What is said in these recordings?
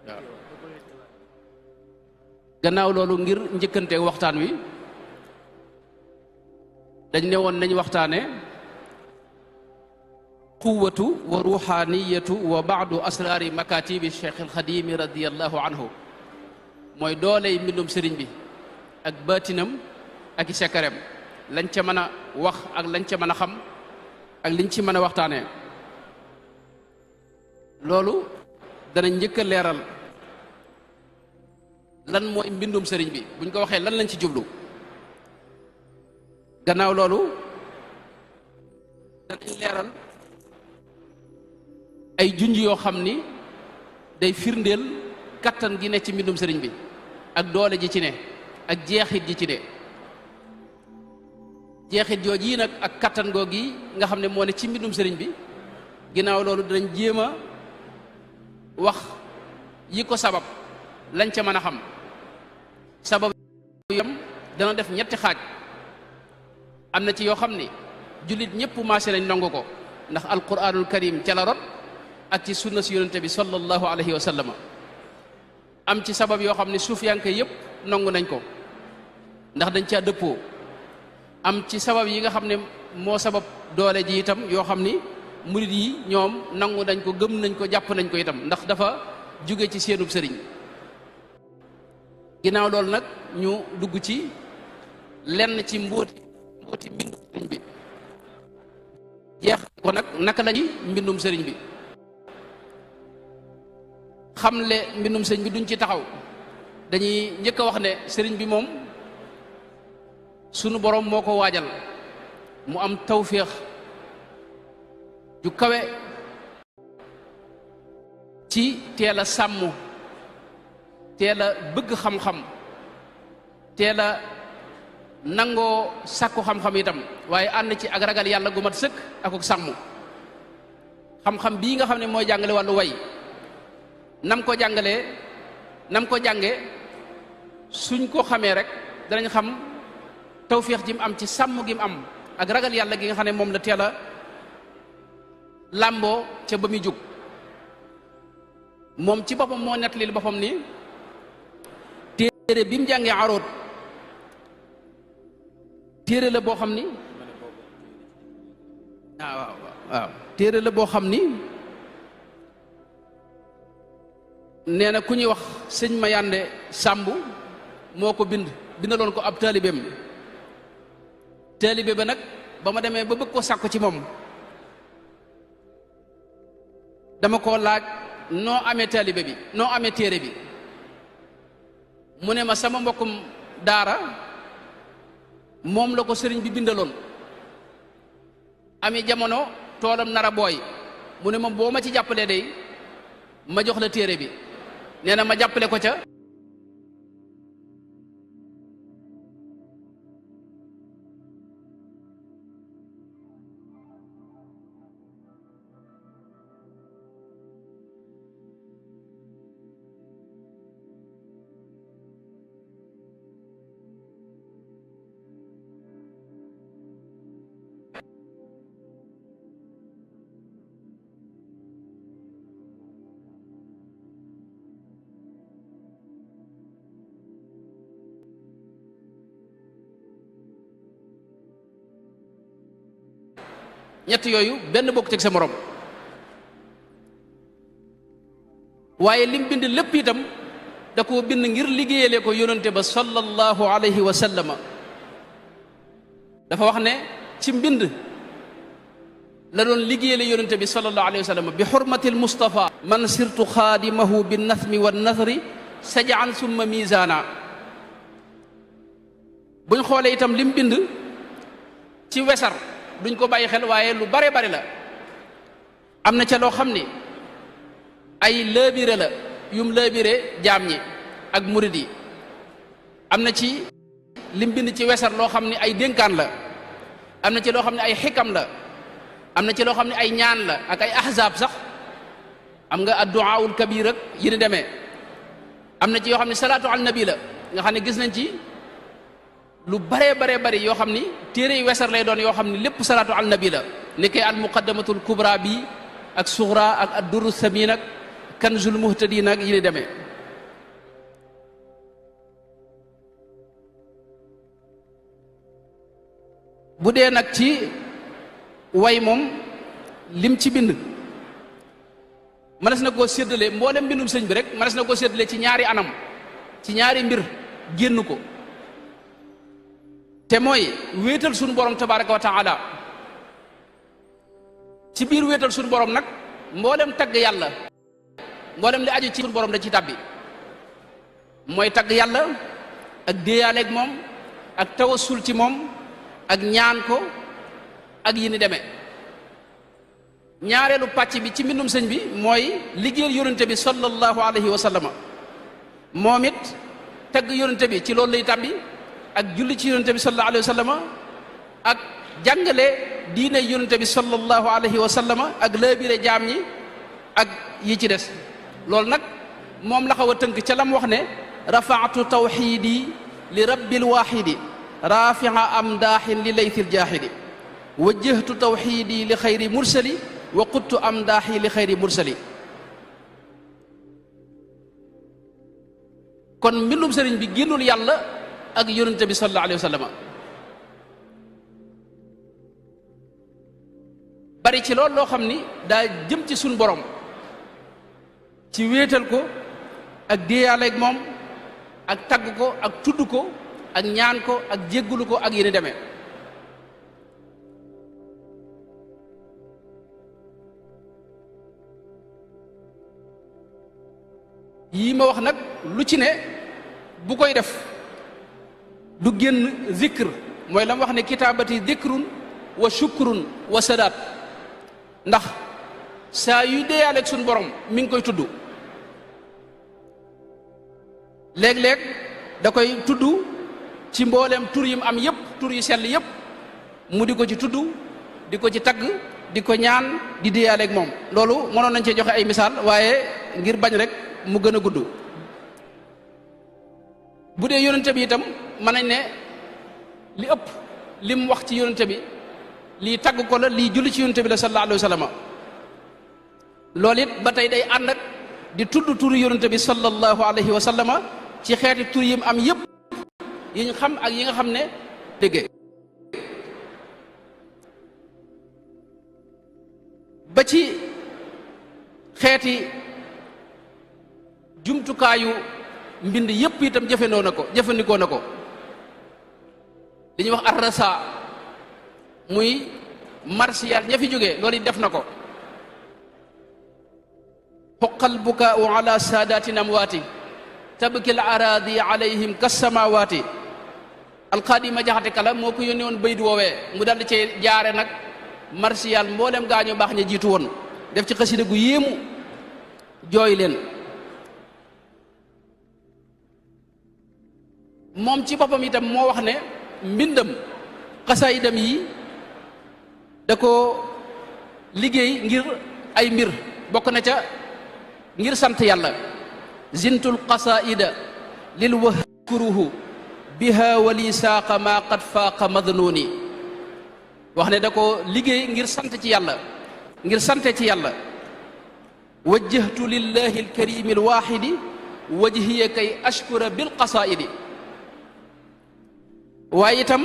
waaw gannaaw loolu ngir njëkkante waxtaan wi dañ ne woon nañ waxtaane quwwatu wa ruuxaaniyatu wa baadu asraari makatibi cheikh alxadimi radiallahu anhu mooy dooley mbindum sëriñ bi ak baatinam ak i sekkarem lañ ca mën a wax ak lañ ca mën a xam ak liñ ci mën a waxtaanee loolu dana njëkk a leeral lan mooy mbindum sëriñ bi buñ ko waxee lan lañ ci jublu gannaaw loolu danañ leeral ay junj yoo xam ni day firndeel kattan gi ne ci mbindum sëriñ bi ak doole ji ci ne ak jeexit ji ci ne jeexit jooju yi nag ak kattan googi nga xam ne moo ne ci mbindum sëriñ bi ginnaaw loolu danañ jéem a wax yi ko sabab lañ ca mën a xam sabab yam dana def ñetti xaaj am na ci yoo xam ni jullit ñëpp maase nañ nangu ko ndax alquranul karim ca la rot ak ci sunna si yonente bi sallallahu alayhi wa sallam am ci sabab yoo xam ne suufiyanke yëpp nangu nañ ko ndax dañ caa dëppoo am ci sabab yi nga xam ne moo sabab doole ji itam yoo xam ni murid yi ñoom nangu nañ ko gëm nañ ko jàpp nañ ko itam ndax dafa jóge ci seenub sëriñ ginnaaw loolu nag ñu dugg ci lenn ci mbóoti mbindum sëriñ bi jeex ko nag naka lañu mbindum sëriñ bi xamle mbindum sëriñ bi duñ ci taxaw dañuy njëkk a wax ne sëriñ bi moom sunu borom moo ko waajal mu am tawféex ju kawe ci teel a sàmm teel a bëgg xam-xam teel a nangoo sàkku xam-xam itam waaye ànd ci ak ragal yàlla gu mat sëkk ak ak sàmm xam-xam bii nga xam ne mooy jàngale wàllu way nam ko jàngalee nam ko jànge suñ ko xamee rek danañ xam tawféex ji mu am ci sàmm gi mu am ak ragal yàlla gi nga xam ne moom la teel a làmboo ca ba muy jóg moom ci boppam moo nettalil boppam ni téere bi mu jàngee aroot téere la boo xam ni waaw téere la boo xam ni nee na ku ñuy wax sëñ Mayande Sàmb moo ko bindaloon ko ab taalibeem taalibe ba nag ba ma demee ba bëgg ko sàkku ci moom dama ko laaj noo amee taalibe bi noo amee téere bi mu ne ma sama mbokkum daara moom la ko sëriñ bi bindaloon ami jamono toolam nara booy mu ne ma boo ma ci jàppalee day ma jox la téere bi nee na ma jàppale ko ca ñett yooyu benn bokk teg sa morom waaye lim bind lépp itam da koo bind ngir liggéeyale ko yonente ba sallallahu alayhi wa sallama dafa wax ne ci mbind la doon liggéeyale yonente bi sallallahu alayhi wa sallama bi xurmatil mustafa man sirtu xaadimahu bi nathmi wa nathri sajaan summa misaana buñ xoolee itam lim bind ci wesar duñ ko bàyyi xel waaye lu bare bari la am na ca loo xam ni ay lëbire la yum lëbire jaam ñi ak murid yi am na ci lim bind ci wesar loo xam ni ay dénkaan la am na ci loo xam ne ay xikam la am na ci loo xam ne ay ñaan la ak ay ahzaab sax am nga adduaawul kabir ak yi ni demee am na ci yoo xam ne salaatu al nabi la nga xam ne gis nañ ci lu bare bari yoo xam ni téere yu wesar lay doon yoo xam ni lépp salaatu al nabi la ni koy al muqaddamatul kubra bi ak sughra ak ad durru samin ak kanzul muhtadin ak yi ni demee. bu dee nag ci way moom lim ci bind mënees na koo séddale mboolem mbindum sëñ bi rek mënees na koo séddale ci ñaari anam, ci ñaari mbir génn ko, te mooy wéetal suñu borom tabaraka wa taala. ci biir wéetal suñu borom nag mboolem tagg yàlla, mboolem li aju ci suñu borom da ci tàbbi, mooy tagg yàlla ak déeyaaleeg moom ak tawassul ci moom ak ñaan ko ak yi ni demee. ñaareelu pàcc bi ci mbindum sëñ bi mooy liggéeyal yonente bi sallallahu alayhi wa sallama, moom it tagg yonente bi ci loolu lay tàbbi ak julli ci yonente bi sallallahu alayhi wa sallama ak jàngale diine yonente bi sallallahu alayhi wa sallama ak laabire jaam ñi ak yi ci des. loolu nag moom la xaw a tënk ca lam wax ne rafaatu tawxiidi li rabbil waaxidi rafia am daaxin li laytil jaaxidi wajjahtu tawxiidi li xayri mursali wa quttu am daaxi li xayri mursali. kon mbindum sëriñ bi génnul yàlla ak yonente bi sallallahu alayhi wa sallam. bari ci loolu loo xam ni daa jëm ci suñ borom ci wéetal ko ak déeyaaleeg moom ak tagg ko ak tudd ko ak ñaan ko ak jéggulu ko ak yéni demee. yii ma wax nag lu ci ne bu koy def du génn zikr, mooy la mu wax ne kitaabati zikrun wa shukrun wa sadaat, ndax saa yuy deeyaaleeg suñ borom mi ngi koy tudd. léeg-léeg da koy tudd ci mbooleem tur yim am yëpp, tur yu sell yëpp mu di ko ci tudd, di ko ci tagg, di ko ñaan, di deeyaaleeg moom. loolu mënoon nañ cee joxe ay misaal waaye ngir bañ rek mu gën a gudd. bu dee yonente bi itam mën nañ ne li ëpp lim wax ci yonente bi lii tagg ko la, lii julli ci yonente bi la sallallahu alayhi wa sallam. loolu it ba tey day ànd ak di tudd turu yonente bi sallallahu alayhi wa sallam ci xeeti tur yim am yëpp yi ñu xam ak yi nga xam ne déggee. ba ci xeeti jumtukaayu mbind yëpp itam jëfandikoo na ko li ñuy wax arrasa muy martial ña fi jógee loolu it def na ko. xoqal bukaau ala saadatin amwaati tabki al araadi alayhim kasamawaati. alqaadima jaxate kala moo ko yónnee woon baydu woowee mu daldi cee jaare nag martial mboolem gaañu baax ña jiitu woon, def ci xasida gu yéemu jooy leen. moom ci boppam itam moo wax ne mbindam xasaayidam yi da ko liggéey ngir ay mbir, bokk na ca ngir sant yàlla. zintul qasaida lil wahkuruhu biha wali saaqa ma qad faaqa madnuni. wax ne da ko liggéey ngir sant ci yàlla, ngir sante ci yàlla. wajjahtu lillahi alkarimi alwaxidi wajhiya kay ashkura bil qasaidi. waaye itam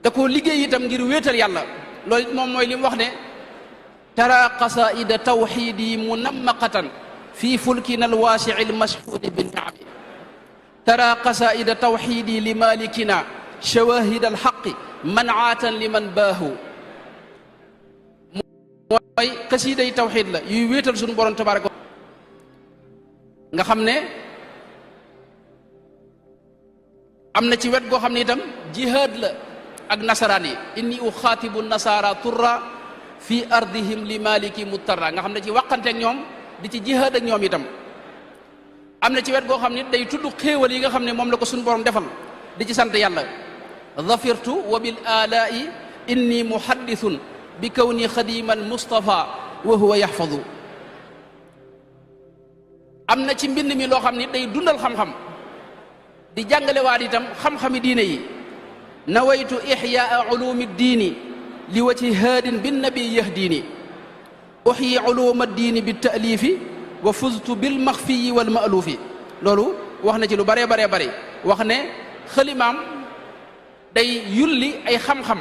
da ko liggéey itam ngir wéetal yàlla. loolu it moom mooy li mu wax ne tara qasaida tawxidi munammaqatan fi fulkina alwaasici almashhuudi binnaami. tara qasaida tawxidi li malikina shawahid alxaqi manaatan liman baahu. mooy xasiida yi tawxid la yuy wéetal suñu borom tabaraka nga xam ne am na ci wet goo xam ne itam jihaad la ak nasaraan yi. inni uxaatibu nasara turra fi ardihim li maliki muttarra, nga xam ne ci waqanteeg ñoom di ci jihaad ak ñoom itam. am na ci wet goo xam ne day tudd xéewal yi nga xam ne moom la ko suñu borom defal di ci sant yàlla. dhafirtu wa bil alaa'i inni muhaddithun bi kawni xadiman mustafa wa huwa yaxfadu. am na ci mbind mi loo xam ne day dundal xam-xam di jàngale waat itam xam-xami diine yi. nawaytu ixyaa ulumi diini li wajhi haadin bin nabi yahdini. uxyi uluma diini bi taalifi wa fuztu bil maxfiyi wal maaluufi loolu wax na ci lu baree baree bari wax ne xalimaam day yulli ay xam-xam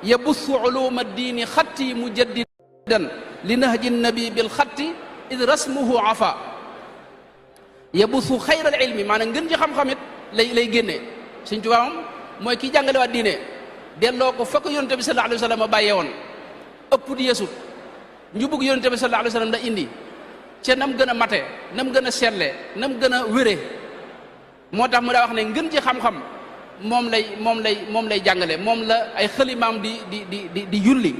yabussu uluma diini xatti mujaddidan li nahji nabi bil xatti id rasmuhu afa yabussu xayral ilmi maanaam ngën ci xam-xam it lay génnee Sëñ Tuubaa moom mooy ki jàngale waat diine delloo ko fa ko yonente bi sallallahu alayhi wa sallam bàyyee woon ëpp di yeesut njubug yonente bi sallallahu alayhi wa sallam la indi ca nam gën a mate nam gën a selle nam gën a wére moo tax mu daa wax ne ngën ci xam-xam moom lay jàngale moom la ay xalimaam di yulli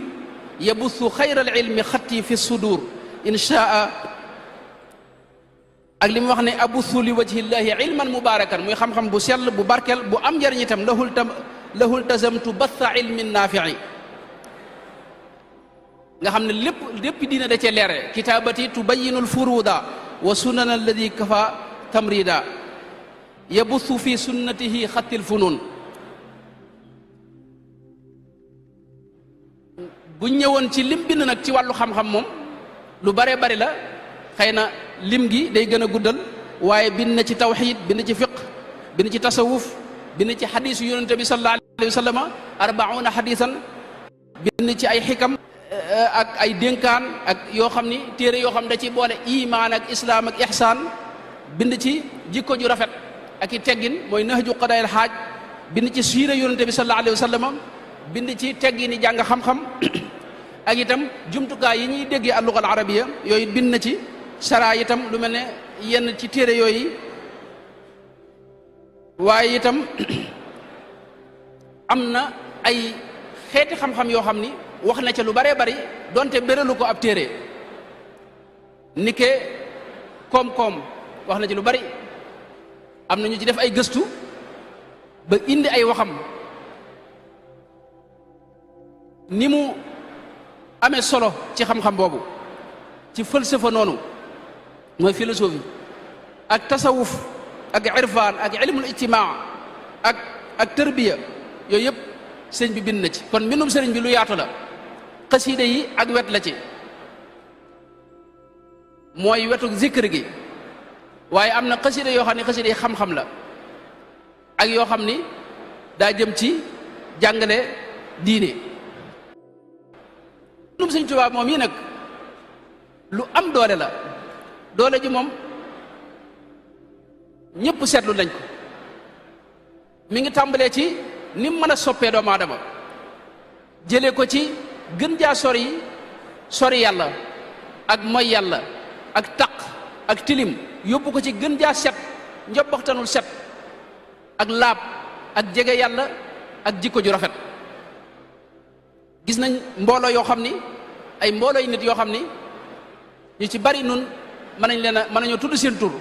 yabussu xayral ilmi xatti fi sudur inshaa ak li mu wax ne abussu li wajhillahi ilman mubarakan muy xam-xam bu sell bu barkel bu am njariñ itam lahul tazamtu batha ilmin naafi'i nga xam ne lépp diina da cee leere kitaabati tubayinul furuda wa sunan alladi kafa tamrida yabussu fi sunnatihi xattil funun bu ñëwoon ci lim bind nag ci wàllu xam-xam moom lu bare bari la xëy na lim gi day gën a guddal waaye bind na ci tawxiid bind ci fiq bind ci tasawuf bind ci xadiisu yonente bi sallallahu alayhi wa sallam 40 xadiisan bind ci ay xikam ak ay dénkaan ak yoo xam ni téere yoo xam da ci boole imaan ak islaam ak ihsaan bind ci jikko ju rafet ak i teggin mooy nahju qadaayil xaaj bind ci siira yonente bi sallallahu alayhi wa sallam bind ci teggini jàng xam-xam ak itam jumtukaay yi ñuy déggee al-lugha al-arabiyya yooyu bind na ci sara itam lu mel ne yenn ci téere yooyu waaye itam am na ay xeeti xam-xam yoo xam ni wax na ca lu baree bari donte béralu ko ab téere nike koom-koom wax na ci lu bari am na ñu ci def ay gëstu ba indi ay waxam ni mu amee solo ci xam-xam boobu ci falsafa noonu mooy philosophie ak tasawuf ak irfaan ak ilmul ijtimaa ak tërbiya yooyu yëpp sëñ bi bind na ci kon mbindum sëriñ bi lu yaatu la xasiida yi ak wet la ci mooy wetu zikr gi waaye am na xasiida yoo xam ne xasiida yi xam-xam la ak yoo xam ni daa jëm ci jàngale diine mbindum sëñ Tuubaa moom yi nag lu am doole la doole ji moom ñëpp seetlu nañ ko mi ngi tàmbalee ci ni mu mën a soppee doomu aadama jëlee ko ci gën jaa sori yàlla ak moy yàlla ak taq ak tilim yóbbu ko ci gën jaa set njobbaxtanul set ak laab ak jege yàlla ak jikko ju rafet gis nañ mbooloo yoo xam ni ay mbooloo yi nit yoo xam ni ñu ci bari nun mën nañoo tudd seen tur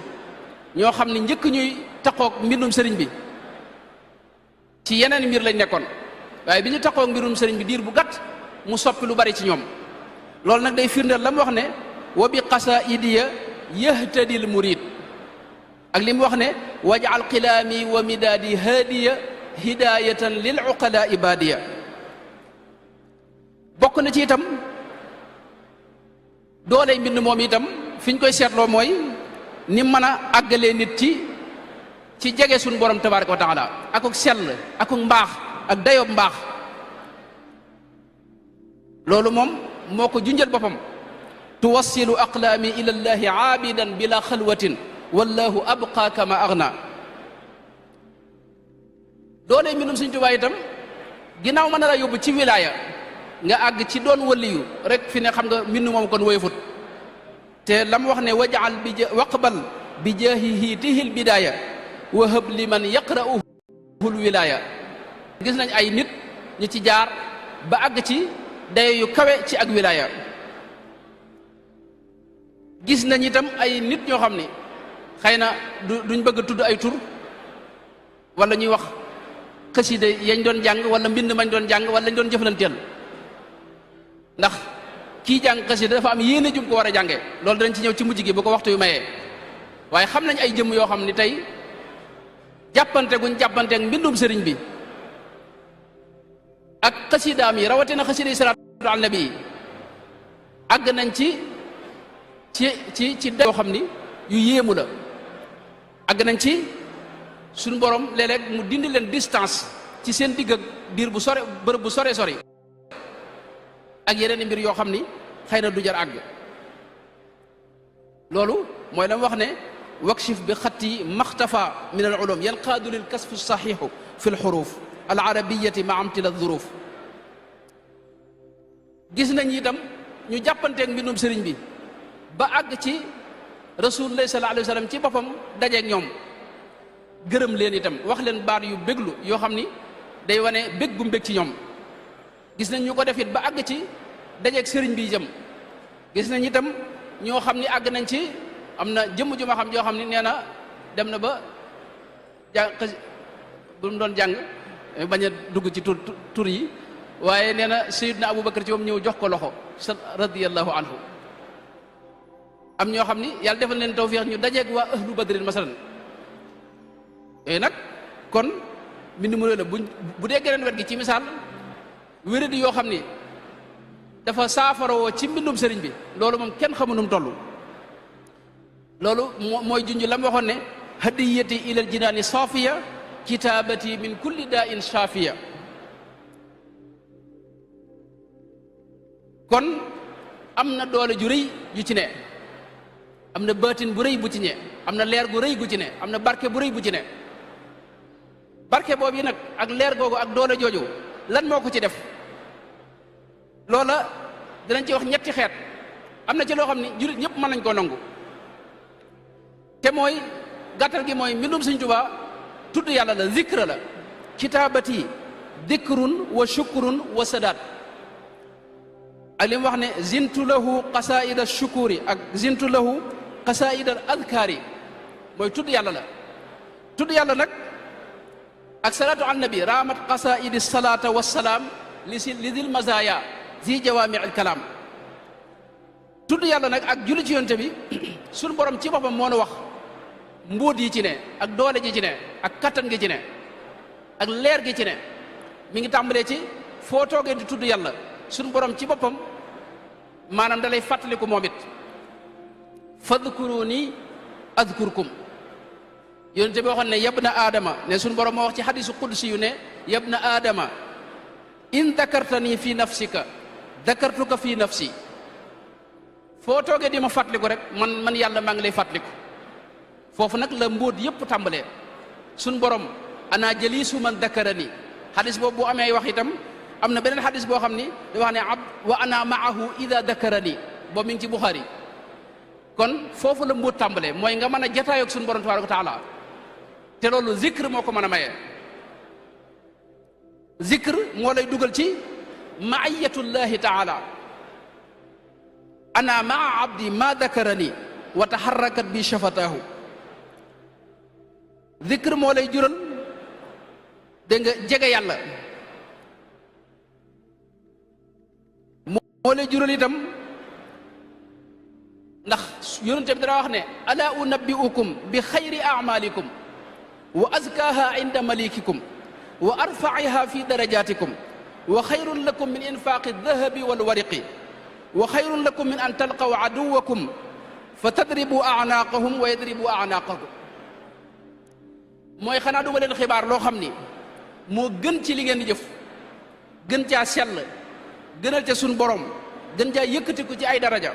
ñoo xam ni njëkk ñuy taqoog mbindum sëriñ bi ci yeneen mbir lañ nekkoon waaye bi ñu taqoog mbirum sëriñ bi diir bu gàtt mu soppi lu bari ci ñoom loolu nag day firndeel la mu wax ne wa bi qasaidiya yahtadil murid ak li mu wax ne waj'al qilaami wa midaadi haadiya hidayatan lil uqala ibadiya bokk na ci itam dooley mbind moom itam fi ñu koy seetloo mooy ni mën a àggalee nit ci jege suñu borom tabaraka wa taala akuk sell akuk mbaax ak dayob mbaax loolu moom moo ko junjal boppam tuwassilu aqlaami ila llahi aabidan bila xalwatin wallahu abqa kama agna dooley mbindum Sëñ Tuubaa itam ginnaaw mën na la yóbbu ci wilaaya nga àgg ci doon waliyu rek fi ne xam nga mbind moom kon woyefut te lam wax ne wajal waqbal bi jaahihi tihil bidaaya wa hab liman yaqra'uhul wilaaya gis nañ ay nit ñu ci jaar ba àgg ci dayo yu kawe ci ak wilaaya gis nañ itam ay nit ñoo xam ni xëy na duñ bëgg a tudd ay tur wala ñuy wax xasida yañ doon jàng wala mbind mañ doon jàng wala lañ doon jëflanteel ndax kii jàng xasida dafa am yéene jum ko war a jànge loolu danañ ci ñëw ci mujj gi bu ko waxtu yu mayee waaye xam nañ ay jëmm yoo xam ni tey jàppante guñ jàppante ak mbindum sëriñ bi ak xasidaam yi rawatina xasida yi salaatu ala nabi àgg nañ ci ci yoo xam ni yu yéemu la àgg nañ ci suñu borom léeg-léeg mu dindi leen distance ci seen digg ak diir bu sore bërëb bu sore sori ak yeneen mbir yoo xam ni xëy na du jar àgg loolu mooy la mu wax ne wakshif bi xatti maxtafa min al ulum yanqaadu lil kasfu saxiixu fi l xuruf al arabiyati ma amtila duruf gis nañ itam ñu jàppanteeg mbindum sëriñ bi ba àgg ci rasulullah sallallahu alayhi wa sallam ci boppam dajeeg ñoom gërëm leen itam wax leen baat yu béglu yoo xam ni day wane bég gu mbég ci ñoom gis nañ ñu ko def it ba àgg ci dajeeg sëriñ bi jëm gis nañ itam ñoo xam ni àgg nañ ci am na jëmm ju ma xam joo xam ni nee na dem na ba jàng bu mu doon jàng bañ a dugg ci tur yi waaye nee na Sayyidna Abubakar ci moom ñëw jox ko loxo radiyallahu anhu am ñoo xam ni yàlla defal leen tawfiix ñu dajeeg waa ahlu badrin masalan yooyu nag kon mbind mu la bu dee geneen wet gi ci misaal wéradi yoo xam ni dafa saafaroo ci mbindum sëriñ bi loolu moom kenn xamu nu mu toll loolu mooy junj la mu waxoon ne hadiyati ilal jinaani saafiya kitaabati min kulli daa in shaafiya kon am na doole ju rëy ju ci ne am na baatin bu rëy bu ci ne am na leer gu rëy gu ci ne am na barke bu rëy bu ci ne barke boobu yi nag ak leer googu ak doole jooju lan moo ko ci def loola dinañ ci wax ñetti xeet am na ci loo xam ni jullit ñëpp mën nañ koo nangu te mooy gàttal gi mooy mbindum Sëriñ Tuubaa tudd yàlla la zikra la kitaabati dikrun wa shukrun wa sadaat ak li mu wax ne zintu lahu qasaida shukuri ak zintu lahu qasaida adkaari mooy tudd yàlla la tudd yàlla nag ak salaatu ala nabi raamat qasaidi salaata wassalaam li dil mazaya zi jawaami al kalaam tudd yàlla nag ak julli ci yonte bi suñu borom ci boppam moo nu wax mbóot yi ci ne ak doole ji ci ne ak kattan gi ci ne ak leer gi ci ne mi ngi tàmbalee ci foo toogee di tudd yàlla suñu borom ci boppam maanaam da lay fàttaliku moom it fadkuruni adkurkum yonente bi waxoon ne yabna aadama ne suñu borom moo wax ci xadisu qudsi yu ne yabna aadama in dakartani fi nafsika dakartuka fi nafsi foo toogee di ma fàttaliku rek man yàlla maa ngi lay fàttaliku foofu nag la mbóot yëpp tàmbalee suñ borom ana jaliisu man dakarani xadis boobu bu amee wax itam am na beneen xadis boo xam ni da wax ne abd wa ana maahu ida dakarani boobu mi ngi ci Buxaari kon foofu la mbóot tàmbalee mooy nga mën a jataayoog suñu borom tabaaraka wa taala te loolu zikr moo ko mën a maye zikr moo lay dugal ci maayatullahi taala ana maa abdi ma dakarani wa taxarrakat bi shafataahu zikr moo lay jural dégg nga jege yàlla moo lay jural itam ndax yonente bi dara wax ne ala unabbiukum bi xayri amalikum wa azkaha inda malikikum wa arfaiha fi darajatikum wa xayrun lakum min infaqi dahabi walwariqi wa xayrun lakum min an talqaw aduwakum fa tadribu anaaqahum wa yadribu anaaqakum mooy xanaa duma leen xibaar loo xam ni moo gën ci li ngeen di jëf gën caa sell gënal ca suñ borom gën caa yëkkatiku ci ay daraja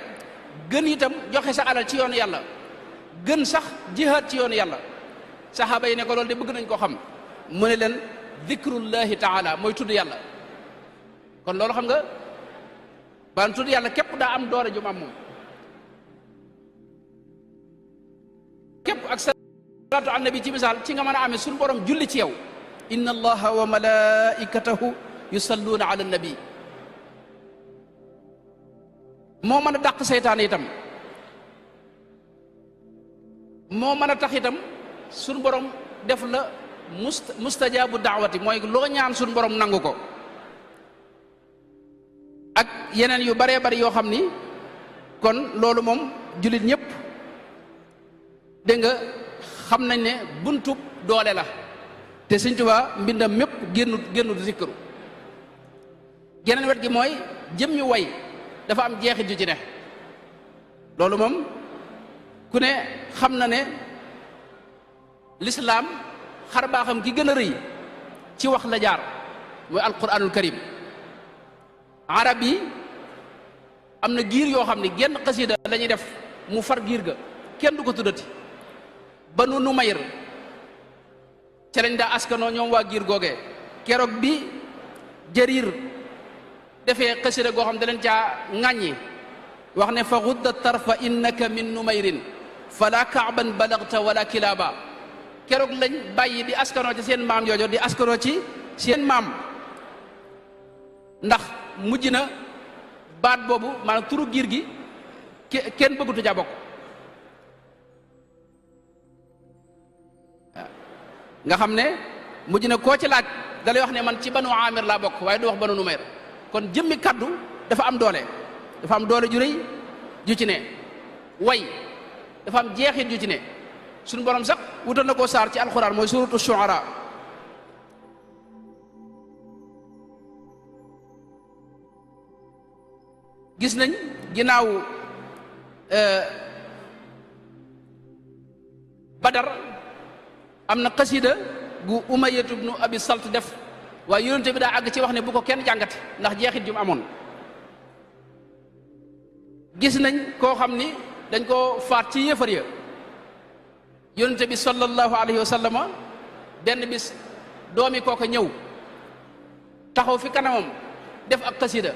gën itam joxe sa alal ci yoonu yàlla gën sax jihaad ci yoonu yàlla saxaaba yi ne ko loolu de bëgg nañ ko xam mu ne leen dikrullahi taala mooy tudd yàlla kon loolu xam nga baan tudd yàlla képp daa am doole ju mu am moom képp ak salaatu ala nabi ci misaal ci nga mën a amee suñu borom julli ci yow inna allaha wa malaikatahu yusalluuna ala nabi moo mën a dàq seytaane itam moo mën a tax itam suñu borom def la mustajaabu daawati mooy loo ñaan suñu borom nangu ko ak yeneen yu baree bari yoo xam ni kon loolu moom jullit ñëpp dégg nga xam nañ ne buntub doole la te Sëñ Tuubaa mbindam mépp génnut zikru geneen wet gi mooy jëmmi way dafa am jeexit ju ci ne loolu moom ku ne xam na ne lislaam xar baaxam gi gën a rëy ci wax la jaar mooy alquranul karim. arab yi am na giir yoo xam ne genn xasida la ñuy def mu far giir ga kenn du ko tuddati. Banu Numayr ca lañ daa askanoo ñoom waa giir googee. keroog bi Jariir defee xasida goo xam da leen caa ŋàññi wax ne fa gudda tarfa innaka min numayrin fala kaaban balagta wala kilaaba. keroog lañ bàyyi di askanoo ci seen maam yoojo di askanoo ci seen maam ndax mujj na baat boobu maanaam turu giir gi kenn bëggutu ca bokk. nga xam ne mujj na koo ci laaj da lay wax ne man ci banu amir laa bokk waaye du wax banu numayr. kon jëmmi kaddu dafa am doole, dafa am doole ju rëy ju ci ne. way dafa am jeexit ju ci ne. suñu borom sax wutal na koo saar ci alxuraan mooy suratu shuara. gis nañ ginnaaw badar am na xasida gu umayyatu ibnu abi salt def waaye yonente bi daa àgg ci wax ne bu ko kenn jàngate ndax jeexit ju mu amoon. gis nañ koo xam ni dañ koo faat ci yéefar ya yonente bi sallallahu alayhi wa sallama benn bis doomi kooka ñëw taxaw fi kanamam def ak xasida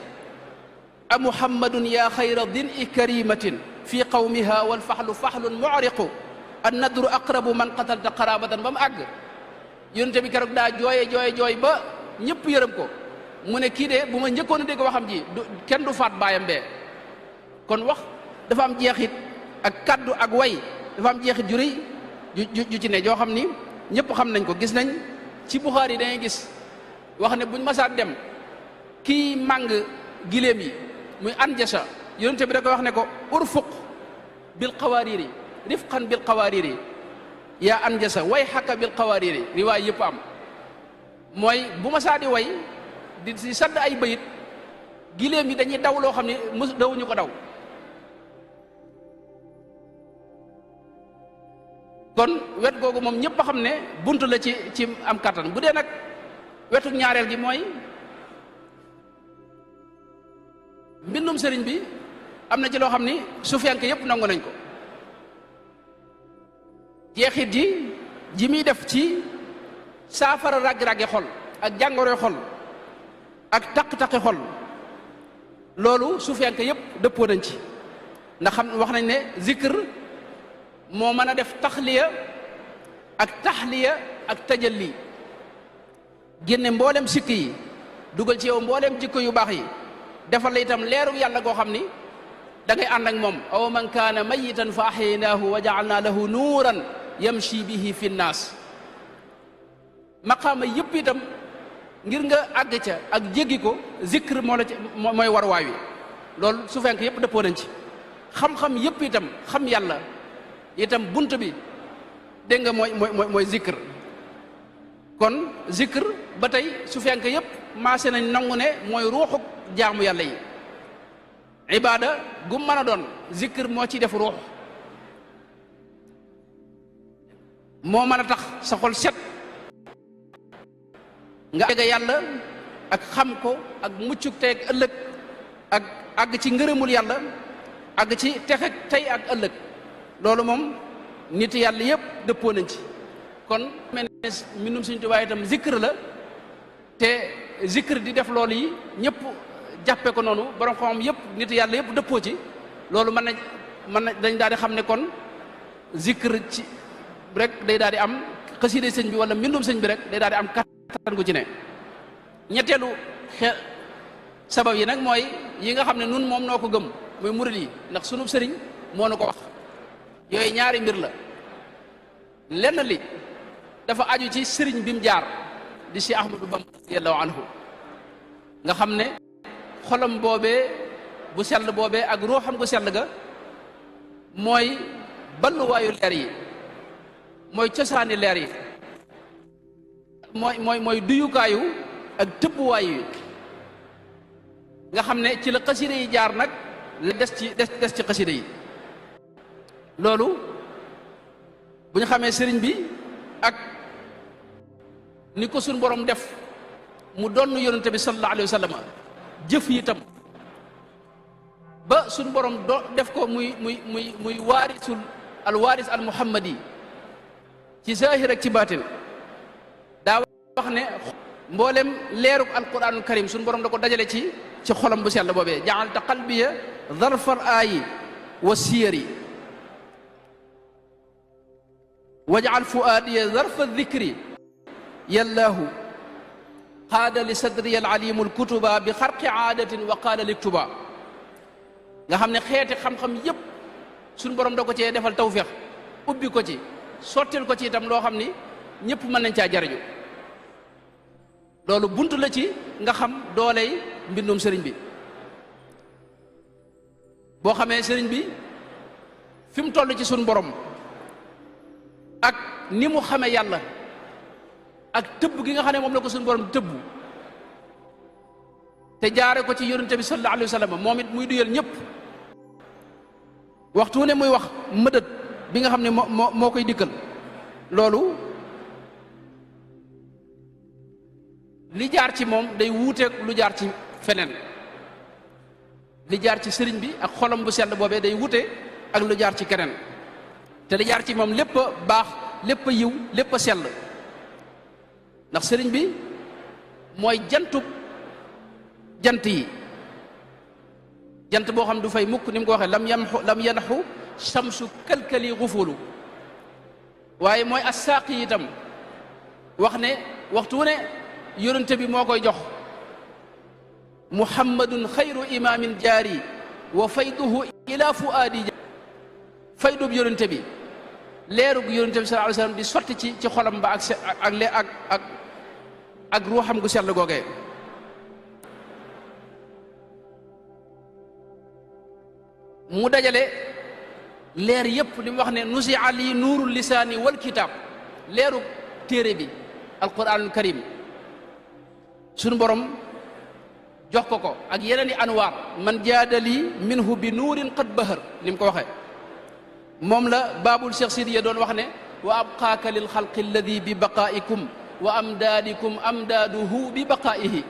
a muhammadun ya xayra din i karimatin fi qawmiha wal faxlu faxlun mu'riqu an nadru aqrabu man qatalta qarabatan ba mu àgg. yonente bi keroog daa jooy ba ñëpp yërëm ko mu ne kii de bu ma njëkkoon a dégg waxam ji kenn du faat baayam bee. kon wax dafa am jeexit ak kaddu ak way dafa am jeexit ju rëy ju ci ne joo xam ni ñëpp xam nañ ko. gis nañ ci Buxaari dangay gis wax ne buñ masaat dem kii màng giléem yi muy anjasa yonente bi da koy wax ne ko urfuq bil qawaariri rifqan bil qawaariri yaa anjasa way xakka bil qawaariri riwaay yëpp am. mooy bu masaa di way di si sadd ay bayit giléem yi dañuy daw loo xam ne dawuñu ko daw. kon wet googu moom ñëpp a xam ne bunt la ci am kattan. bu dee nag wetu ñaareel gi mooy mbindum sëriñ bi am na ci loo xam ni sufiyanke yëpp nangu nañ ko. jeexit ji muy def ci saafara raggi-raggi xol ak jàngoroy xol ak taq-taqi xol loolu sufiyanke yëpp dëppoo nañ ci. ndax xam wax nañ ne zikr moo mën a def taxliya ak taxliya ak tajalli génne mboolem sikk yi dugal ci yow mboolem jikko yu baax yi defal la itam leeru yàlla goo xam ni da ngay ànd ak moom. aw man kaana mayitan fa axyaynaahu wa jaalnaa lahu nuuran yamshi bihi fi nnaas. maqaama yëpp itam ngir nga àgg ca ak jéggi ko zikr moo la ci mooy war waay wi loolu su fenk yëpp dëppoo nañ ci. xam-xam yëpp itam xam yàlla itam bunt bi dégg nga mooy zikr. kon zikr ba tey su fenk yëpp maase nañ nangu ne mooy ruuxuk jaamu yàlla yi. ibaada gu mën a doon zikr moo ciy def ruux moo mën a tax sa xol set nga jege yàlla ak xam ko ak muccuk tey ak ëllëg ak àgg ci ngërëmul yàlla àgg ci texe tey ak ëllëg. loolu moom nit yàlla yëpp dëppoo nañ ci. kon mel ne mbindum Sëriñ Tuubaa itam zikr la te zikr di def loolu yi ñëpp jàppe ko noonu borom xam yëpp nit yàlla yëpp dëppoo ci. loolu mën na dañ daal di xam ne kon zikr ci rek day daal di am xasida sëñ bi wala mbindum sëñ bi rek day daal di am kattan gu ci ne. ñetteelu sabab yi nag mooy yi nga xam ne nun moom noo ko gëm muy murid yi ndax sunub sëriñ moo nu ko wax. yooyu ñaari mbir la. lenn li dafa aju ci sëriñ bi mu jaar di Cheikh Ahmadou Bamba radiyallahu anhu nga xam ne xolam boobee bu sell boobee ak ruuxam gu sell ga mooy balluwaayu leer yi mooy cosaani leer yi mooy duyukaayu ak tëbbuwaayu yi nga xam ne ci la xasida yi jaar nag la des ci xasida yi loolu bu ñu xamee sëriñ bi ak ni ko suñ borom def mu doon yonente bi sallallahu alayhi wa sallam jëf yi itam ba suñ borom def ko muy waarisul al waaris al muhammadi ci zahir ak ci baatin daa wax ne mboolem leeruk alquranul karim suñ borom da ko dajale ci xolam bu sell boobee ja'alta qalbiya zarfal aayi wa siyari waj'al fuaadiya zarfa dhikri yallaahu qaada li sadriya al alimu al kutuba bi xarqi aadatin wa qaala liktuba nga xam ne xeeti xam-xam yépp suñ borom da ko cee defal tawféex ubbi ko ci sottil ko ci itam loo xam ni ñëpp mën nañ caa jariñu loolu bunt la ci nga xam dooley mbindum sëriñ bi boo xamee sëriñ bi fi mu toll ci suñ borom ak ni mu xamee yàlla ak tëbb gi nga xam ne moom la ko suñ borom tëbb te jaare ko ci yonente bi sallallahu alayhi wa sallam moom it muy duyal ñëpp waxtu ne muy wax mëdët bi nga xam ne moo koy dikkal loolu li jaar ci moom day wuuteeg lu jaar ci feneen li jaar ci sëriñ bi ak xolam bu sell boobee day wuute ak lu jaar ci keneen te li jaar ci moom lépp a baax lépp a yiw lépp a sell ndax sëriñ bi mooy jantub jant yi jant boo xam du fay mukk ni mu ko waxee lam yanxu shamsu kalkali xufulu waaye mooy assaaqi itam wax ne waxtu wu ne yonente bi moo koy jox muhammadun xayru imaamin jaari wa fayduhu ila fuaadi faydub yonente bi leerug yonente bi sallallahu alayhi wasallam di sotti ci xolam ba ak ruuxam gu sell googee mu dajale leer yépp li mu wax ne nusi ali nuurul lisaani wal kitaab leerug téere bi alquranul karim sunu borom jox ko ak yeneen i anwaar man jaadali minhu bi nuurin qad bahar ni mu ko waxee moom la baabul Cheikh Sidiya doon wax ne wa abqaaka lil xalqi alladi bi baqaa'ikum wa amdaadikum amdaaduhu bi baqaa'ihi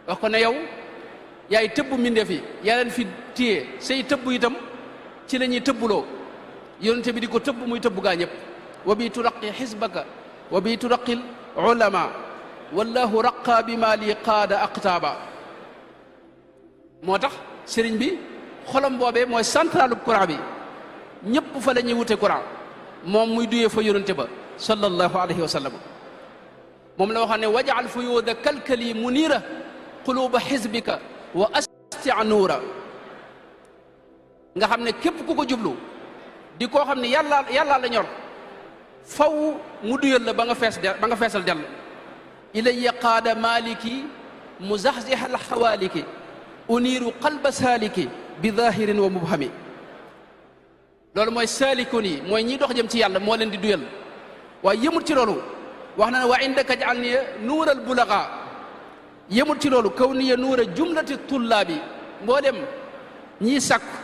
wax ko ne yow yaay tëbb mbindeef yi yaa leen fi téye say tëbb itam ci la ñuy tëbbuloo yonente bi di ko tëbb muy tëbb gaa ñëpp wa bi turaqi xisbaka wa bi turaqil ulama wallahu raqa bi ma li qaada aqtaaba moo tax sëriñ bi xolam boobee mooy centralub Quran bi ñëpp fa la ñuy wute Quran moom muy duyee fa yonente ba sallallahu alayhi wa sallam moom la waxam ne wajaal fuyuuda kalkali muniira quluba xisbika wa astia nuura nga xam ne képp ku ko jublu di koo xam ne yàlla la ñor faw mu duyal la ba nga feesal dell ilayya qaada maliki muzaxziha alxawaaliki uniiru qalba saaliki bi zahirin wa mubhami loolu mooy saalikun yi mooy ñiy dox jëm ci yàlla moo leen di duyal waaye yëmut ci loolu wax na ne wa indaka jaal niya nuural bulaga yëmut ci loolu kaw niya nuura jumlati tullaabi mboo dem ñiy sàkku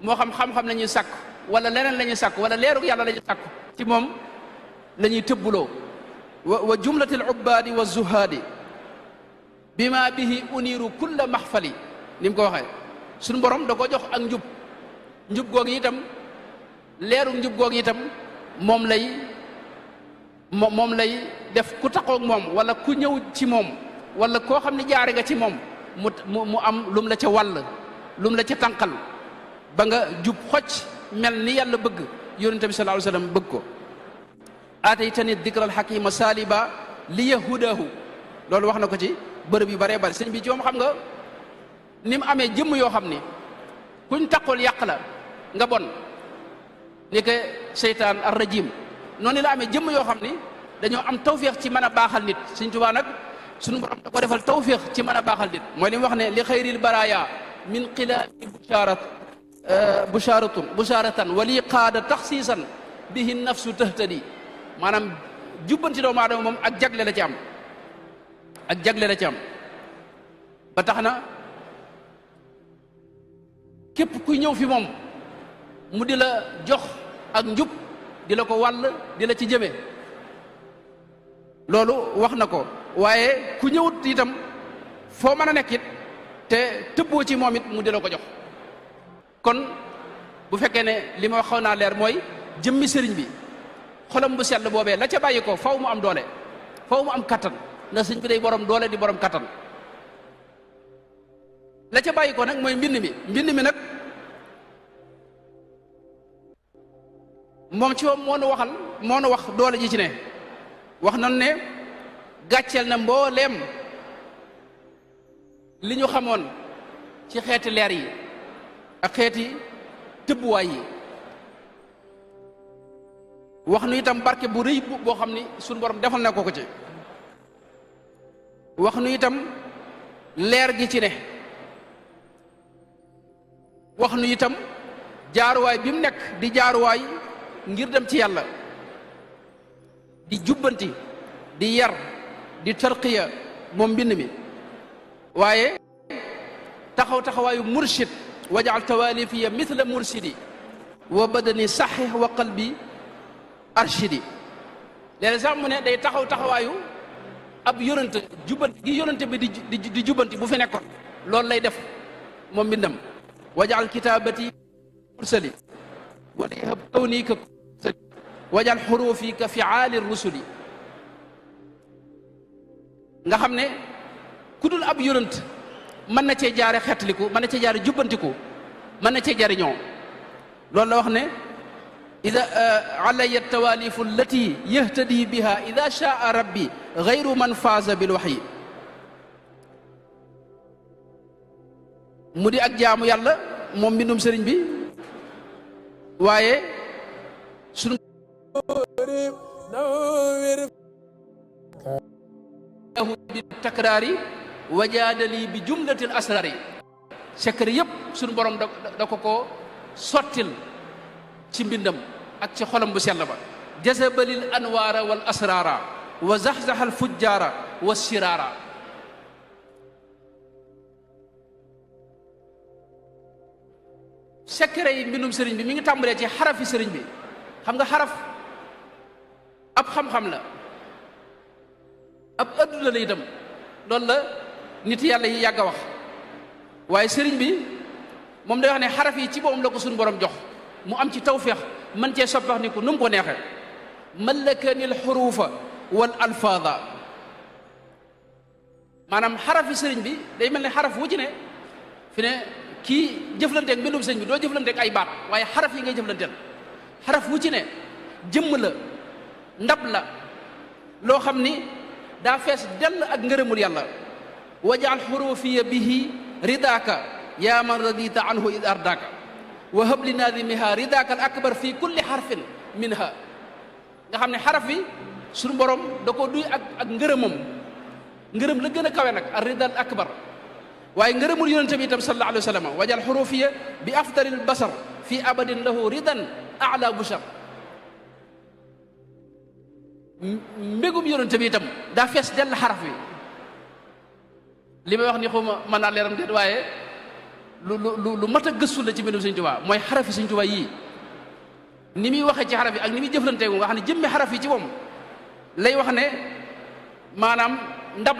moo xam-xam la ñuy sàkku wala leneen la ñuy sàkku wala leerug yàlla la ñuy sàkku ci moom la ñuy tëbbuloo wa jumlati al ubbaadi wa zuhaadi bima bihi uniiru kulla maxfali ni mu ko waxee suñu borom da ko jox ak njub googu itam leerug njub googu itam moom lay def ku taxoog moom wala ku ñëw ci moom wala koo xam ne jaare nga ci moom mu am lum la ca wàll lum la ca tànqal ba nga jub xocc mel ni yàlla bëgg yonente bi sallallahu alayhi wasallam bëgg ko aataytani dikra alxakima saaliba li yahudahu loolu wax na ko ci bërëb yu baree bari sëñ bi ci moom xam nga ni mu amee jëmm yoo xam ni kuñ taqool yàq la nga bon ni ke seytaan ar rajim noonu la amee jëmm yoo xam ni dañoo am tawféex ci mën a baaxal nit Sëñ Tuubaa nag suñu borom da ko defal tawféex ci mën a baaxal nit mooy li mu wax ne li xayril baraaya min xilaami busharatan wali qaada taxsiisan bihi nafsu tahtadi maanaam jubbanti doomu aadama moom ak jagle la ci am ba tax na képp kuy ñëw fi moom mu di la jox ak njub di la ko wàll di la ci jëme loolu wax na ko. waaye ku ñëwut itam foo mën a nekk it te tëbboo ci moom it mu di la ko jox. kon bu fekkee ne li ma xaw naa leer mooy jëmmi sëriñ bi xolam bu sell boobee la ca bàyyi ko faw mu am doole faw mu am kattan ndax sëriñ bi day borom doole di borom kattan. la ca bàyyi ko nag mooy mbind mi nag moom ci moom moo nu wax doole ji ci ne. wax nañu ne gàcceel na mbooleem li ñu xamoon ci xeeti leer yi ak xeeti tëbbuwaay yi. wax nu itam barke bu rëy boo xam ni suñu borom defal na ko ci. wax nu itam leer gi ci ne. wax nu itam jaaruwaay bi mu nekk di jaaruwaay ngir dem ci yàlla, di jubbanti, di yar, di tarqiya moom mbind mi. waaye taxawaayu murshid wajaal tawalifiya mithla murshidi wa badani saxih wa qalbi arshidi. léeg sax mu ne day taxawaayu ab yonent jubbanti gi yonent bi di jubbanti bu fi nekkoon loolu lay def moom mbindam. wajaal kitaabati mursali wala yahab kawni ka wajaal xuruufi ka fiaali rusuli. nga xam ne ku dul ab yonent mën na cee jaare xeetliku, mën na cee jaare jubbantiku, mën na cee jariñoo. loolu la wax ne ida alaya tawalifu allati yahtadi biha ida shaa rabbi gayru man faaza bil waxyi. mu di ak jaamu yàlla moom mbindum sëriñ bi. waaye sunu bi takraari wajaadali bi jumlatil asraari. secret yëpp sunu borom da ko sottil ci mbindam ak ci xolam bu sell ba. jazabalil anwaara wal asraara wa zaxzaxal fujjaara wa siraara. secret yi mbindum sëriñ bi mi ngi tàmbalee ci xarafi sëriñ bi. xam nga xaraf ab xam-xam la, ab adduna la itam. loolu la nit yàlla yi yàgg a wax. waaye sëriñ bi moom day wax ne xaraf yi ci boppam la ko suñu borom jox mu am ci tawféex man cee soppax ni ko nu mu ko neexee. malakani l xuruufa wal alfaada. maanaam xarafi sëriñ bi day mel ne xaraf wu ci ne fi ne kii jëflanteeg mbindum sëriñ bi doo jëflanteeg ay baat waaye xaraf yi ngay jëflanteel. xaraf wu ci ne jëmm la, ndab la loo xam ni daa fees dell ak ngërëmul yàlla. wajaal xurufiya bihi ridaaka yaa man radita anhu id ardaaka wa hab li naadimiha ridaaka al akbar fi kulli xarfin minha. nga xam ne xaraf yi suñu borom da ko duy ak ngërëmam. ngërëm la gën a kawe nag ar rida al akbar. waaye ngërëmul yonente bi itam sallallahu alayhi wa sallam wajaal xurufiya bi afdalil basar fi abadin lahu ridan ala bushar. mbégum yonente bi itam daa fees dell xaraf wi. li may wax ni xaw ma mën naa leeram déet waaye lu mat a gëstu la ci mbindum Sëñ Tuubaa mooy xarafi Sëñ Tuubaa yii ni muy waxee ci xaraf yi ak ni muy jëflanteegu nga xam ne jëmmi xaraf yi ci moom lay wax ne maanaam ndab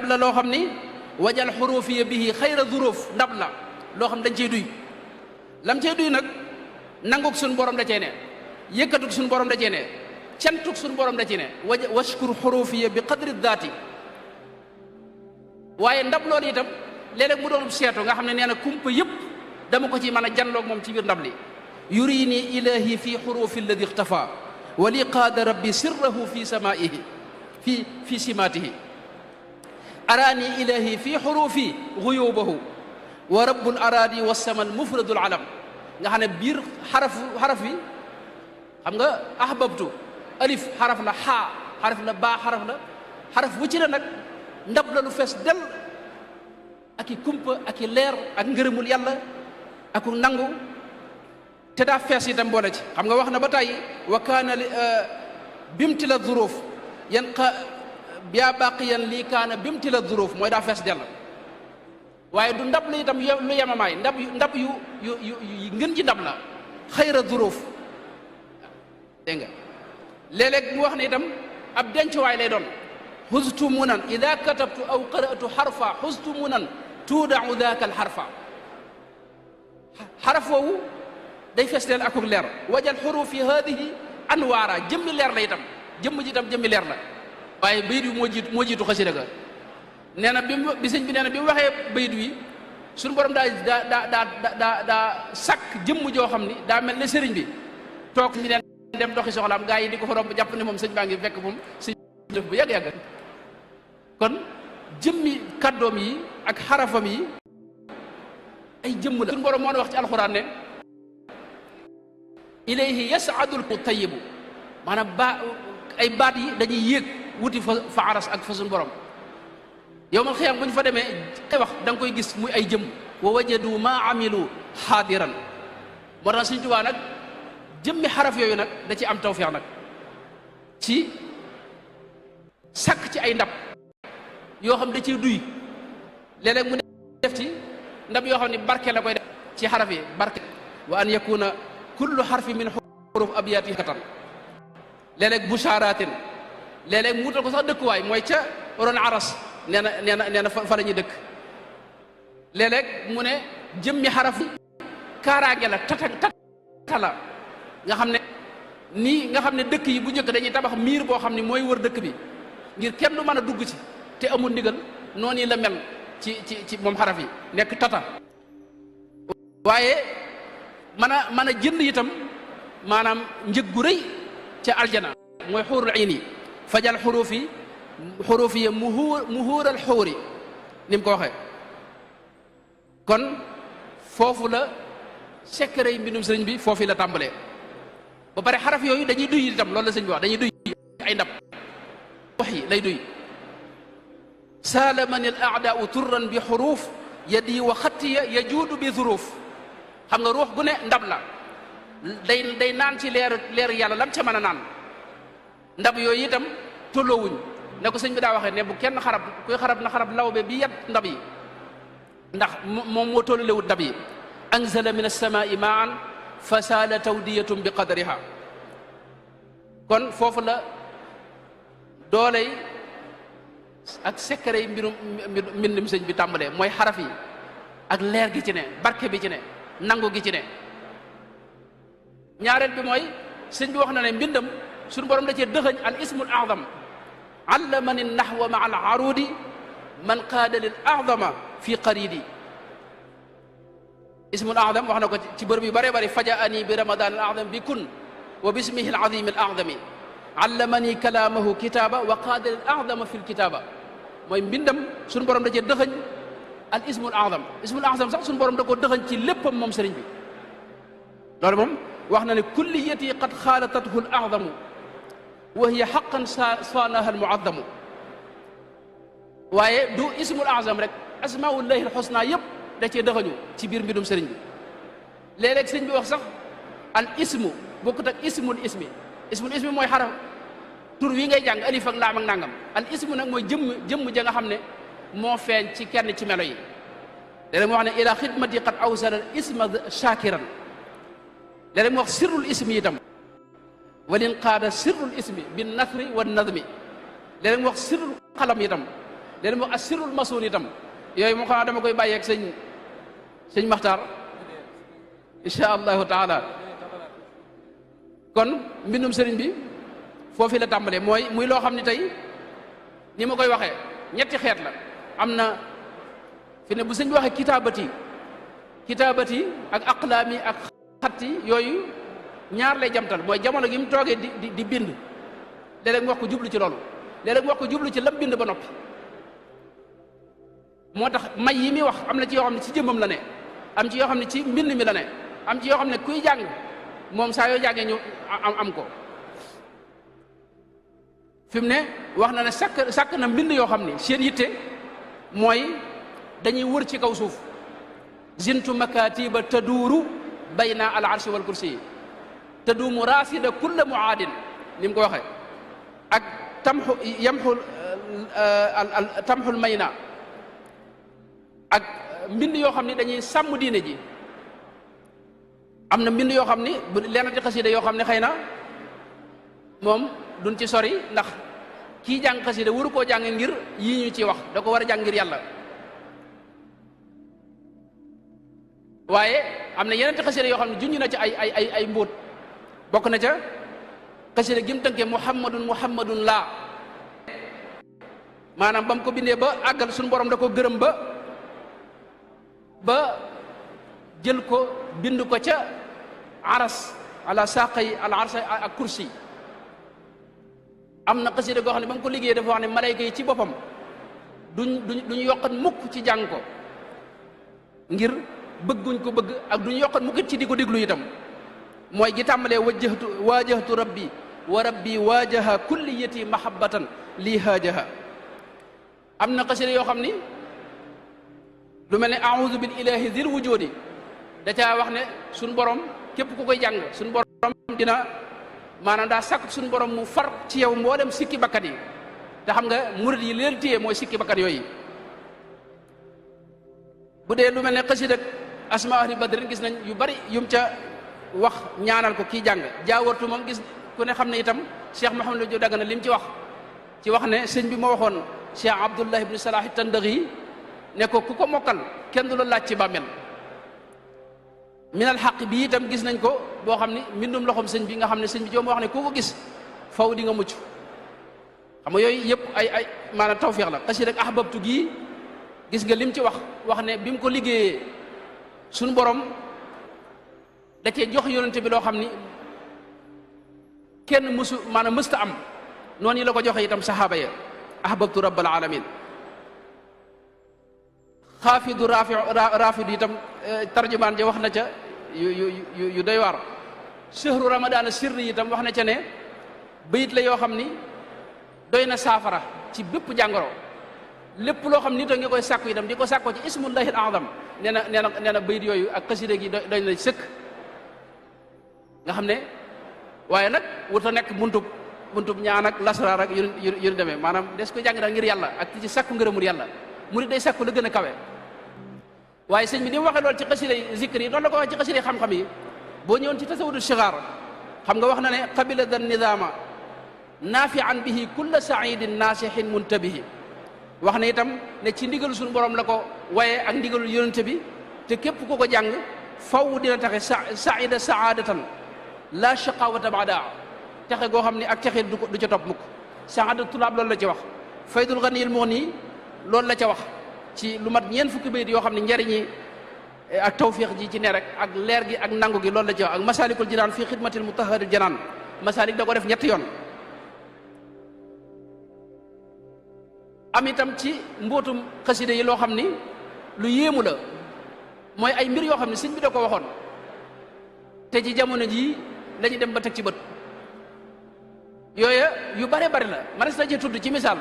la loo xam ni wajal xurufiya bihi xayra zuruuf ndab la loo xam dañ cey duy. lam cey duy nag nanguk suñu borom da cee ne, yëkkatuk suñu borom da cee ne, cantuk suñu borom da cee ne. washkur xurufiya bi qadri daati. waaye ndab loolu itam léeg-léeg mu doon seetu nga xam ne nee na kumpa yëpp dama ko ci mën a janloog moom ci biir ndab li. yurini ilahi fi xurufi alladi ixtafa wa li qaada rabbi sirrahu fi samaihi fi simaatihi. araani ilahi fi xurufi guyubahu wa rabbul araadi wasama al mufradul alam. nga xam ne biir xaraf wi xam nga ahbabtu alif xaraf la, xaa xaraf la, baa xaraf la. xaraf wu ci la nag ndab la lu fees del ak i kumpa ak i leer ak ngërëmul yàlla ak nangu te daa fees itam boole ci. xam nga wax na ba tàyyi wa kaana bimti la zuruuf yan yaa baqiyan lii kaana bimti la zuruuf mooy daa fees del. waaye du ndab la itam lu yemamaay ndab yu ngën ci ndab la xayra duruuf dégg nga léeg-léeg mu wax ne itam ab dencuwaay lay doon xustu munan ida katabtu aw qara'tu xarfa xustu munan tuudau daaka al xarfa xaraf woowu day fees leen akuk leer wajal xurufi hadihi anwaara jëmmi leer la itam jëmm ji itam jëmmi leer la waaye bayit wi moo jiitu xasida ga nee na bi sëñ bi nee na bi mu waxee bayit wi suñu borom daa sàkk jëmm joo xam ni daa mel ne sëriñ bi toog ñi leen dem doxi soxlaam gaa yi di ko fa romb jàpp ne moom sëñ baa ngi fekk moom sëñ def bu yàgg-yàgg kon jëmmi kàddoom yi ak xarafam yi ay jëmm la suñu borom moo wax ci alxuraan ne ilayhi yasadul tayyibu maanaam ay baat yi dañuy yéeg wuti fa aras ak fa suñu borom yowmal xiyaam bu ñu fa demee ay wax da nga koy gis muy ay jëmm wa wajadu ma amilu xaadiran moo tax Sëñ Tuubaa nag jëmmi xaraf yooyu nag da ci am tawfeex nag ci sakk ci ay ndab yoo xam da ciy duy léeg-léeg mu def ci ndab yoo xam ne barke la koy def ci xaraf yi barke wa an yakuna kullu xarfi min xuruf abyaati katan léeg-léeg bushaaratin léeg-léeg mu wutal ko sax dëkkuwaay mooy ca ron aras nee na fa la ñuy dëkk léeg-léeg mu ne jëmmi xaraf yi kaaraange la tata la nga xam ne nii nga xam ne dëkk yi bu njëkk dañuy tabax miir boo xam ne mooy wër dëkk bi ngir kenn du mën a dugg ci te amul ndigal noonu la mel ci moom xaraf yi nekk tata waaye mën a jënd itam maanaam njëg gu rëy ca aljana mooy xuurul ayn yi fajal xuruuf yi muhuural xuuri ni mu ko waxee kon foofu la secret yi mbindum sëriñ bi foofu la tàmbalee ba pare xaraf yooyu dañuy duy itam loolu la sëriñ bi wax dañuy duy ay ndab wax yi lay duy saalamani al aadaau turran bi xuruuf yadi wa xattiya yajuudu bi zuruuf xam nga ruux gu ne ndab la day naan ci leer yàlla lam ca mën a naan ndab yooyu itam tolloowuñ ne ko sëñ bi daa waxee ne bu kenn xarab kuy xarab na xarab lawbe bi yet ndab yi ndax moom moo tollulewut ndab yi anzala min as-samaa'i maan fa saala tawdiyatum bi qadriha kon foofu la dooley ak secret yi mbindum sëñ bi tàmbalee mooy xaraf yi ak leer gi ci ne barke bi ci ne nangu gi ci ne ñaareel bi mooy sëñ bi wax na ne mbindam suñu borom da cee dëxëñ al ismul a'zam allamani nahwa ma al arudi man qaada lil a'zama fi qaridi ismul a'zam wax na ko ci bërëb yu bare bari fajaani bi ramadan al a'zam bi kun wa bismihi al azim al a'zami allamani kalaamahu kitaaba wa qaada lil a'zama fi l kitaaba mooy mbindam suñu borom da cee dëxëñ al ismul a'zam sax suñu borom da koo dëxëñ ci léppam moom sëriñ bi loolu moom wax na ne kulliyati qad xaalatathu al a'zamu wa hiya haqqan saanaha al mu'azzamu waaye du ismul a'zam rek asmaullahi al husna yëpp da cee dëxëñu ci biir mbindum sëriñ bi léeg-léeg sëriñ bi wax sax al ismu bokkut ak ismul ismi mooy xaraf tur wi ngay jàng alif ak laam ak nangam al ismu nag mooy jëmm ja nga xam ne moo feeñ ci kenn ci melo yi léeg-léeg mu wax ne ila xidmati qad awsala al isma shakiran léeg-léeg mu wax sirrul ismi itam walin qaada sirrul ismi bin nasri wan nadmi léeg-léeg mu wax sirrul xalam itam léeg-léeg mu wax as sirrul masuun itam yooyu moo xam dama koy bàyyeeg sëñ Maxtaar insha allahu taala kon mbindum sëriñ bi foofu la tàmbalee muy loo xam ne tey ni ma koy waxee ñetti xeet la am na fi ne bu sëñ bi waxee kitaabati ak aqlaami ak xatti yooyu ñaar lay jamtal mooy jamono gi mu toogee di bind léeg-léeg mu wax ko jublu ci loolu léeg-léeg mu wax ko jublu ci lam bind ba noppi moo tax may yi muy wax am na ci yoo xam ne ci jëmmam la ne am ci yoo xam ne ci mbind mi la ne am ci yoo xam ne kuy jàng moom saa yoo jàngee ñu am ko fi mu ne wax na ne sàkk na mbind yoo xam ne seen yitte mooy dañuy wër ci kaw suuf zintu makatiba taduuru bayna al arshi wal kursi yi taduumu raasida kulla muaadin ni mu ko waxee ak tamxul mayna ak mbind yoo xam ni dañuy sàmm diine ji. am na mbind yoo xam ni bu lenn ci xasida yoo xam ne xëy na moom duñ ci sori ndax kii jàng xasida waru koo jàng ngir yii ñu ci wax da ko war a jàng ngir yàlla. waaye am na yeneen ci xasida yoo xam ne junj na ci ay mbóot bokk na ca xasida gi mu tënkee muhammadun laa maanaam ba mu ko bindee ba àggal suñu borom da ko gërëm ba jël ko bind ko ca aras ala saqay al arsa ak kursi. am na xasida goo xam ne ba mu ko liggéeyee dafa wax ne malayka yi ci boppam duñ yokkat mukk ci jàng ko ngir bëgguñ ko bëgg ak duñ yokkat mukk ci di ko déglu itam mooy gi tàmbalee waajahtu rabbi wa rabbi waajaha kulliyati mahabbatan lii haajaha. am na xasida yoo xam ni lu mel ne a'udhu bil ilahi dhil wujudi da caa wax ne suñ borom képp ku koy jàng suñ borom dina maanaam daa sàkk suñu borom mu far ci yow mboolem sikki bakkat yi te xam nga murid yi leen téye mooy sikki bakkat yooyu. bu dee lu mel ne xasida asma ahli badrin gis nañ yu bari yum ca wax ñaanal ko kii jàng jaawartu moom gis ku ne xam ne itam Cheikh Mouhamadou Diop Dagana lim ci wax ne sëñ bi moo waxoon Cheikh Abdullah ibn Salah Tandaghi ne ko ku ko mokkal kenn du la laaj ci bàmmeel. minal xaq bi itam gis nañ ko boo xam ni mbindum loxoom sëñ bi nga xam ne sëñ bi joom wax ne ku ko gis faw di nga mucc. xam nga yooyu yëpp ay maanaam tawfiix la. xasida ak ahbabtu gii gis nga lim ci wax ne bi mu ko liggéeyee suñu borom da cee jox yonente bi loo xam ni kenn mësu maanaam mësta am noonu la ko joxe itam saxaaba ya ahbabtu rabbal alamin. xaafidu raafidu itam tarjumaan ja wax na ca yu doy waar. shahru ramadaan sirri itam wax na ca ne bayit la yoo xam ni doy na saafara ci bépp jàngoro lépp loo xam nit a nga koy sàkku itam di ko sàkkoo ci ismullahi al azam nee na bayit yooyu ak xasida gi doy na sëkk nga xam ne waaye nag wuta nekk buntub ñaan ak lasraar ak yu demee maanaam des ko jàng daal ngir yàlla ak ci sàkku ngërëmul yàlla murid day sàkku la gën a kawe. waaye sëñ bi ni mu waxee loolu ci xasida zikr yi noonu la ko waxee ci xasida xam-xam yi boo ñëwoon ci tasawudu shigaar xam nga wax na ne qabila dan nidaama naafian bihi kulla saidin naasihin muntabihi wax na itam ne ci ndigalu suñu borom la ko waye ak ndigalu yonente bi te képp ku ko jàng faw dina taxe saida saadatan la shaqawata baada texe goo xam ne ak texe du ca topp mukk. saada tulaab loolu la ci wax. faydul ganiyil mughni loolu la ca wax ci lu mat ñeent fukki bayit yoo xam ne njariñi ak tawfiix ji ci ne rek ak leer gi ak nangu gi loolu la ci wax. ak masalikul jinaan fii xidmatil mutahharil janaan masalik da ko def ñetti yoon. am itam ci mbootum xasida yi loo xam ni lu yéemu la mooy ay mbir yoo xam ne sëñ bi da ko waxoon te ci jamono jii lañu dem ba teg ci bët. yooya yu bare bari la manes na ci tudd ci misaal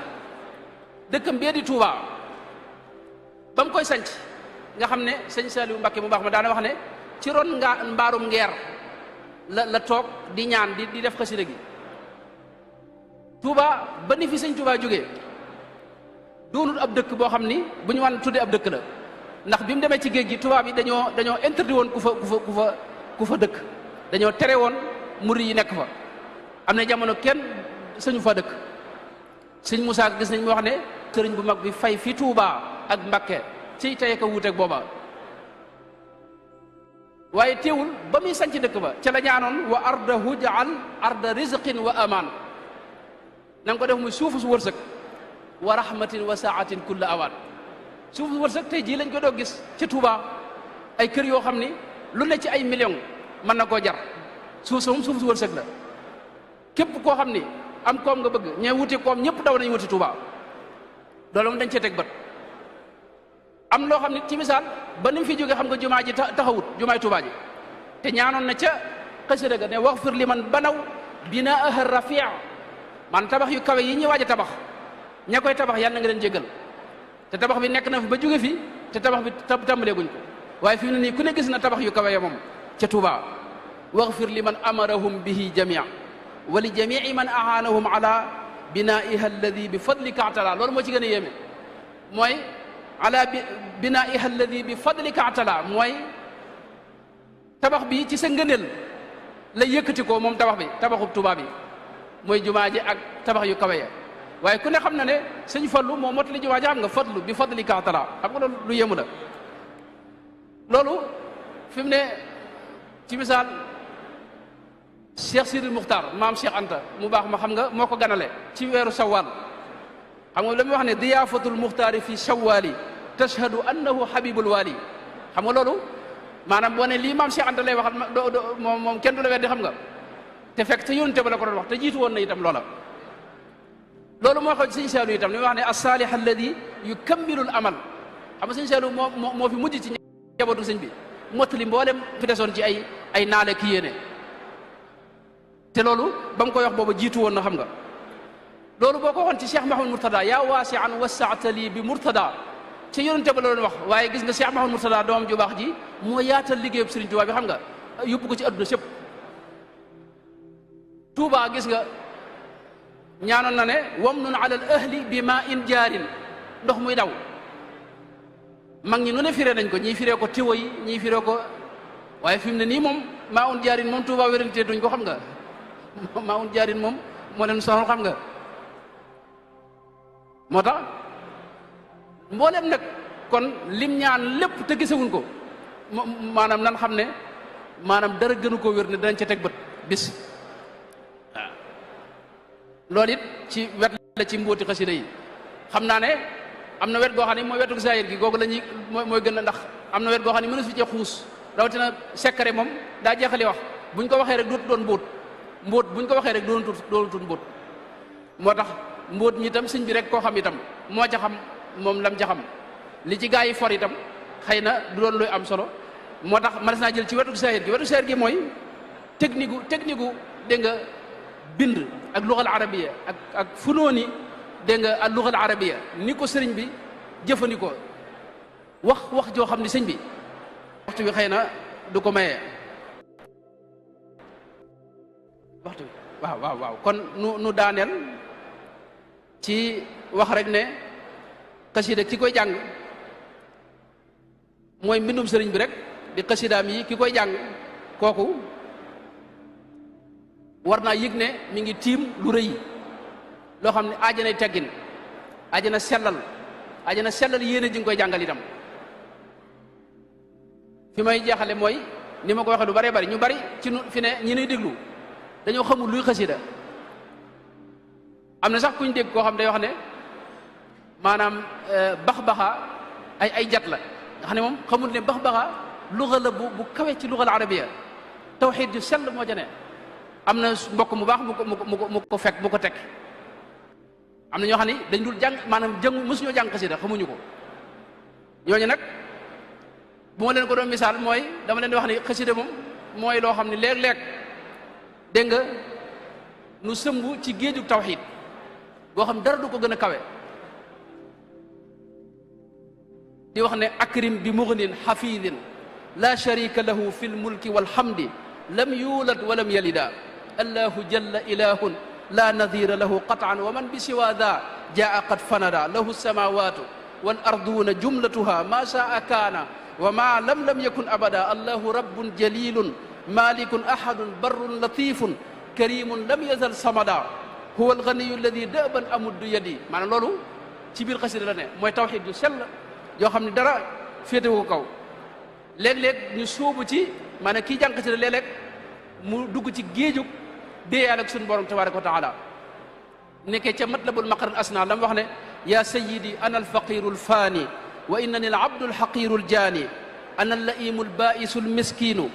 dëkkam bee di Touba ba mu koy sanc nga xam ne sëñ Saliou Mbacké mu baax ma daana wax ne ci ron mbaarum ngeer la toog di ñaan di def xasida gi. Touba ba ni fi sëñ Touba jógee doonul ab dëkk boo xam ni bu ñu wan tuddee ab dëkk la ndax bi mu demee ci géej gi tubaab yi dañoo interdit woon ku fa dëkk dañoo tere woon murid yi nekk fa. am na jamono kenn sañu fa dëkk. sëñ Moussa gis nañ mu wax ne sëriñ bu mag bi fay fi Touba ak Mbakke ci tey ko wuuteeg booba waaye teewul ba muy sanc dëkk ba ca la ñaanoon wa ardahu jaal arda rizqin wa aman na nga ko def muy suufu su wërsëg wa rahmatin wa saatin kulla awaan suufu su wërsëg tey jii lañ ko doo gis ci Touba ay kër yoo xam ni lu ne ci ay millions mën na koo jar suuf sa moom suufu su wërsëg la képp koo xam ni am koom nga bëgg ñee wuti koom ñëpp daw nañ wuti Touba loolu moom dañ cee teg bët. am loo xam ne ci misaal ba ni mu fi jógee xam nga jumaa ji taxawut jumaay Touba ji te ñaanoon na ca xasida ga ne waxfir liman banaw binaaha rafia man tabax yu kawe yi ñuy waaj a tabax ña koy tabax yàlla na nga leen jéggal te tabax bi nekk na fi ba jóge fi te tabax bi tàmbalee guñ ko waaye fi mu ne nii ku ne gis na tabax yu kawe ya moom ca Touba waxfir liman amarahum bihi jamia wa li jamii man ahanahum ala binaiha alladi bi fadlika atala loolu moo ci gën a yéeme mooy ala binaiha alladi bi fadlika atala mooy tabax bi ci sa ngëneel la yëkkati ko moom tabax bi tabaxub Tuubaa bi mooy jumaa ji ak tabax yu kawe ya waaye ku ne xam na ne sëñ Fallu moo motali jumaa ji xam nga fadlu bi fadlika atala xam nga loolu lu yéemu la loolu fi mu ne ci misaal Cheikh Sidil Muxtaar maam Cheikh Anta mu baax ma xam nga moo ko ganale ci weeru Shawwal xam nga la muy wax ne diyaafatul muxtaari fi shawwali tashhadu annahu habibul wali xam nga loolu maanaam boo ne lii maam Cheikh Anta lay waxal moom kenn du la weddi xam nga te fekk te yónte ba la ko doon wax te jiitu woon na itam loola loolu moo xew ci sëñ Saalu itam li muy wax ne as-saalih alladi yukammilul amal xam nga sëñ Saalu moo fi mujj ci njabootu sëñ bi mottali mboolem fi desoon ci ay naale ki yéene te loolu ba mu koy wax booba jiitu woon na xam nga loolu boo ko waxoon ci Cheikh Mahamad Murtada yaa waasi'an wassa'tali bi Murtada ci yonente ba la doon wax waaye gis nga Cheikh Mahamad Murtada doomam ju baax ji moo yaatal liggéeyub Sëriñ Tuubaa bi xam nga yóbbu ko ci adduna sëpp Tuubaa gis nga ñaanoon na ne wamnun ala al ahli bi ma in jaarin ndox muy daw mag ñi nu ne firee nañ ko ñii firee ko tiwo yi ñii firee ko waaye fi mu ne nii moom maa un jaarin moom Tuubaa wérante duñ ko xam nga maa un jaarin moom moo leen sonal xam nga moo tax mboolem nag kon lim ñaan lépp te gisewuñ ko maanaam nan xam ne maanaam dara gënu koo wér ne danañ ca teg bët bis waaw loolu it ci wet la ci mbóoti xasida yi xam naa ne am na wet goo xam ne mooy wetu saayir gi googu la ñuy mooy gën a ndax am na wet goo xam ne mënu fi cee xuus rawatina sekkare moom daa jeexali wax buñ ko waxee rek dootu doon mbóot buñ ko waxee rek doonutut mbóot moo tax mbóot mi itam sëñ bi rek koo xam itam moo ca xam moom lam ca xam li ci gaa yi for itam xëy na du doon luy am solo moo tax mënees naa jël ci wetu saayir gi mooy technique gu dégg nga bind ak lugal arabiya ak funooni dégg nga ak lugal arabiya ni ko sëriñ bi jëfandikoo wax joo xam ni sëñ bi waxtu bi xëy na du ko mayee waxtu bi waaw kon nu daaneel ci wax rek ne xasida ki koy jàng mooy mbindum sëriñ bi rek di xasidaam yi ki koy jàng kooku war naa yëg ne mi ngi tiim lu rëy loo xam ne aajanay teggin aajana sellal yéene ji nga koy jàngal itam fi may jeexale mooy ni ma ko waxee lu bëree bëri ñu bëri ci fi ne ñi nuy déglu dañoo xamul luy xasida am na sax kuñ dégg koo xam day wax ne maanaam bax-baxa ay jat la nga xam ne moom xamul ne bax-baxa luga la bu kawe ci lugal arabiya tawxiid ju sell moo ca ne am na mbokk mu baax mu ko fekk mu ko teg am na ñoo xam ne dañ dul jàng maanaam mësuñoo jàng xasida xamuñu ko ñooñu nag bu ma leen ko doon misaal mooy dama leen di wax ne xasida moom mooy loo xam ne léeg-léeg dégg nga nu sëmbu ci géejug tawxiid boo xam dara du ko gën a kawe di wax ne akrim bi mughnin xafidin la sharika lahu fi lmulki walhamdi lam yulad walam yalida allahu jalla ilahun la nadira lahu qatan wa man bi siwa da jaa qad fanada lahu samawatu wal arduna jumlatuha ma shaa kaana wa ma lam yakun abada allahu rabbun jalilun malikun ahadun barrun latifun karimun lam yazal samada huwa alganiyu alladi daban amuddu yadi maanaam loolu ci biir xasida la ne mooy tawxiid ju sell yoo xam ne dara féetewu ko kaw léeg-léeg ñu sóobu ci maanaam kii jàng xasida léeg-léeg mu dugg ci géejug déeyaal ak suñu borom tabaraka wa taala nekkee ca matlabul maqar al asna la mu wax ne ya sayidi ana alfaqiru alfaani wa innani al abdu alxaqiru aljaani ana allaimu albaisu almiskinu